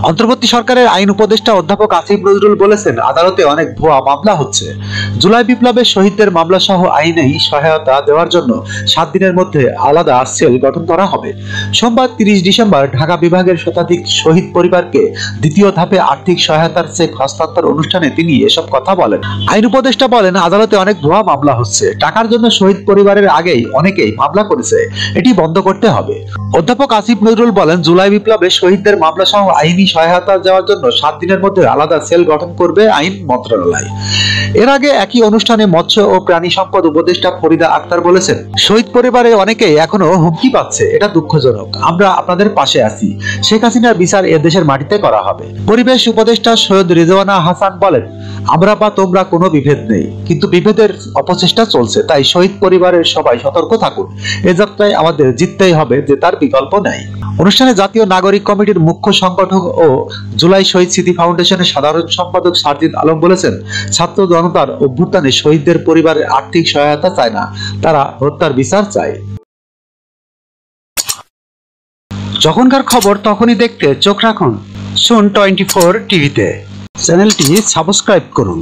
অন্তর্বর্তী সরকারের আইন উপদেষ্টা অধ্যাপক আসিফ নজরুল বলেছেন, আদালতে অনেক ভুয়া মামলা হচ্ছে। জুলাই বিপ্লবের শহীদদের মামলা সহ আইনেই সহায়তা দেওয়ার জন্য 7 দিনের মধ্যে আলাদা সেল গঠন করা হবে। সোমবার 30 ডিসেম্বর ঢাকা বিভাগের শতাধিক শহীদ পরিবারকে দ্বিতীয় ধাপে আর্থিক সহায়তার চেক হস্তান্তর অনুষ্ঠানে তিনি এসব কথা বলেন। আইন উপদেষ্টা বলেন, আদালতে অনেক ভুয়া মামলা হচ্ছে। টাকার জন্য শহীদ পরিবারের আগেই অনেকেই মামলা করেছে, এটি বন্ধ করতে হবে। অধ্যাপক আসিফ নজরুল বলেন, জুলাই বিপ্লবে শহীদদের মামলা সহ আইনি সহায়তা দেওয়ার জন্য 7 দিনের মধ্যে আলাদা সেল গঠন করবে আইন মন্ত্রণালয়। এর আগে একই অনুষ্ঠানে মৎস্য ও প্রাণী সম্পদ উপদেষ্টা ফরিদা আক্তার বলেছেন, শহীদ পরিবারে অনেকেই এখনো হুমকি পাচ্ছে, এটা দুঃখজনক। আমরা আপনাদের পাশে আছি। শেখ হাসিনার বিচার এ দেশের মাটিতে করা হবে। পরিবেশ উপদেষ্টা সৈয়দ রিজওয়ানা হাসান বলেন, আমরা বা তোমরা কোনো বিভেদ নেই, কিন্তু বিভেদের অপচেষ্টা চলছে। তাই শহীদ পরিবারের সবাই সতর্ক থাকুন। এ যাত্রায় আমাদের জিততেই হবে, যে তার বিকল্প নাই। অনুষ্ঠানে জাতীয় নাগরিক কমিটির মুখ্য সংগঠক ও জুলাই শহীদ স্মৃতি ফাউন্ডেশনের সাধারণ সম্পাদক সারজিদ আলম বলেছেন, ছাত্র জনতার অভ্যুত্থানে শহীদদের পরিবারের আর্থিক সহায়তা চায় না, তারা হত্যার বিচার চায়। যখনকার খবর তখনই দেখতে চোখ রাখুন সুন 24 টিভিতে। চ্যানেলটি সাবস্ক্রাইব করুন।